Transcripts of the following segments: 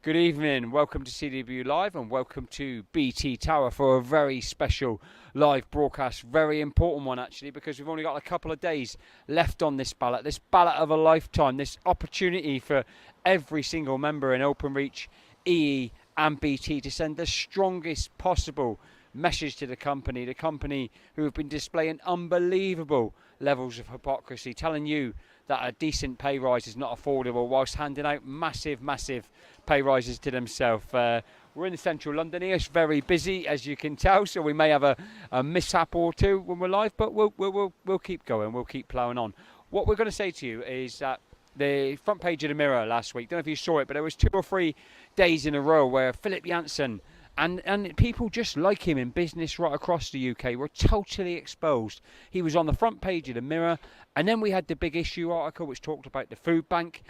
Good evening, welcome to CDW Live and welcome to BT Tower for a very special live broadcast. Very important one actually, because we've only got a couple of days left on this ballot of a lifetime, this opportunity for every single member in Openreach, EE and BT to send the strongest possible message to the company who have been displaying unbelievable levels of hypocrisy, telling you that a decent pay rise is not affordable whilst handing out massive pay rises to themselves. We're in central London here. It's very busy, as you can tell, so we may have a mishap or two when we're live, but we'll keep going. We'll keep ploughing on. What we're going to say to you is that the front page of the Mirror last week, don't know if you saw it, but there was 2 or 3 days in a row where Philip Jansen and people just like him in business right across the UK were totally exposed. He was on the front page of the Mirror, and then we had the big issue article which talked about the food bank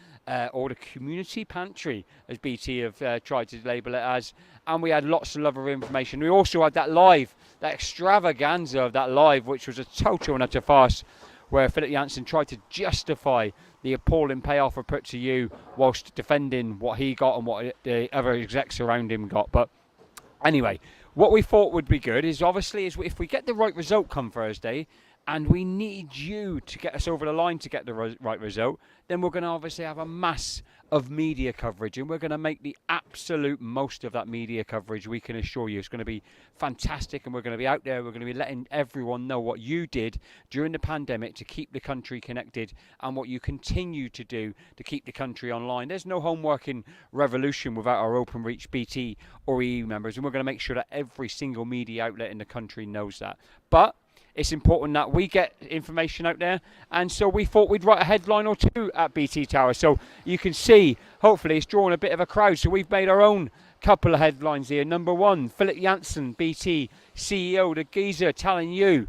or the community pantry, as BT have tried to label it as, and we had lots of other information. We also had that live, that extravaganza of that live, which was a total and utter farce, where Philip Jansen tried to justify the appalling payoff I put to you whilst defending what he got and what the other execs around him got. But anyway, what we thought would be good is obviously if we get the right result come Thursday, and we need you to get us over the line to get the right result, then we're going to obviously have a mass of media coverage, and we're going to make the absolute most of that media coverage. We can assure you it's going to be fantastic, and we're going to be out there. We're going to be letting everyone know what you did during the pandemic to keep the country connected and what you continue to do to keep the country online. There's no home working revolution without our Openreach, BT or EE members, and we're going to make sure that every single media outlet in the country knows that. But it's important that we get information out there, and so we thought we'd write a headline or 2 at BT Tower. So you can see, hopefully it's drawing a bit of a crowd, so we've made our own couple of headlines here. Number 1, Philip Jansen, BT CEO, the geezer, telling you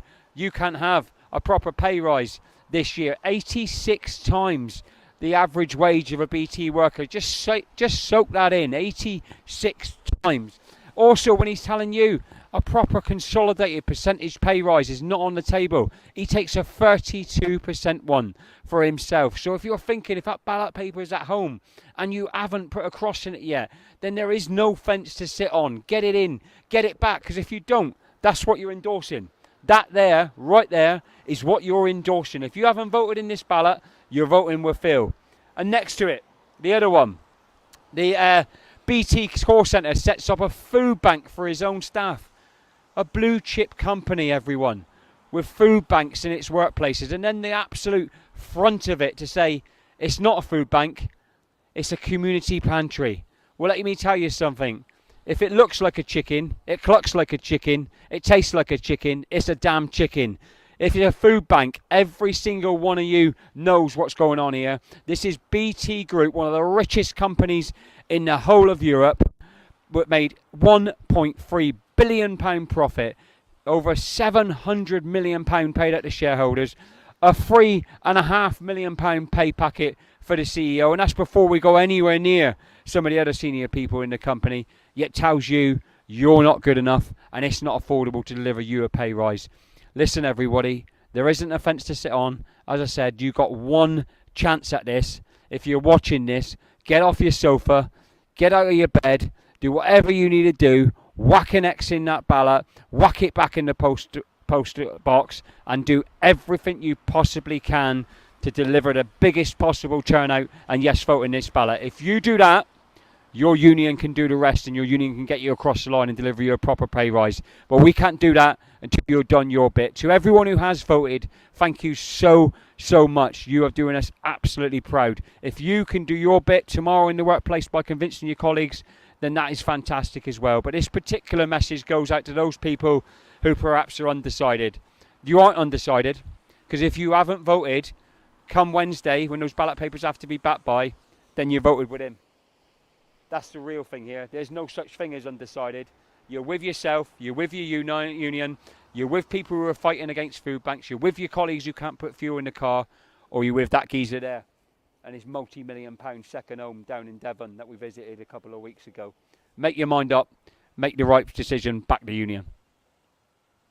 can't have a proper pay rise this year. 86 times the average wage of a BT worker. Just soak that in, 86 times. Also, when he's telling you a proper consolidated percentage pay rise is not on the table, he takes a 32% one for himself. So if you're thinking, if that ballot paper is at home and you haven't put a cross in it yet, then there is no fence to sit on. Get it in, get it back, because if you don't, that's what you're endorsing. That there, right there, is what you're endorsing. If you haven't voted in this ballot, you're voting with Phil. And next to it, the other one, the BT call centre sets up a food bank for his own staff. A blue chip company, everyone, with food banks in its workplaces, and then the absolute front of it to say it's not a food bank, it's a community pantry. Well, let me tell you something. If it looks like a chicken, it clucks like a chicken, it tastes like a chicken, it's a damn chicken. If it's a food bank, every single one of you knows what's going on here. This is BT Group, one of the richest companies in the whole of Europe, but made £1.3 billion profit, over £700 million paid out to shareholders, a £3.5 million pay packet for the CEO, and that's before we go anywhere near some of the other senior people in the company, yet tells you you're not good enough and it's not affordable to deliver you a pay rise. Listen, everybody, there isn't a fence to sit on. As I said, you've got one chance at this. If you're watching this, get off your sofa, get out of your bed, do whatever you need to do, whack an X in that ballot, whack it back in the post box, and do everything you possibly can to deliver the biggest possible turnout and yes vote in this ballot. If you do that, your union can do the rest, and your union can get you across the line and deliver you a proper pay rise. But we can't do that until you've done your bit. To everyone who has voted, thank you so much. You are doing us absolutely proud. If you can do your bit tomorrow in the workplace by convincing your colleagues, then that is fantastic as well. But this particular message goes out to those people who perhaps are undecided. You aren't undecided, because if you haven't voted, come Wednesday, when those ballot papers have to be back by, then you voted with him. That's the real thing here. There's no such thing as undecided. You're with yourself, you're with your union, you're with people who are fighting against food banks, you're with your colleagues who can't put fuel in the car, or you're with that geezer there and his multi-million-pound second home down in Devon that we visited a couple of weeks ago. Make your mind up, make the right decision, back the union.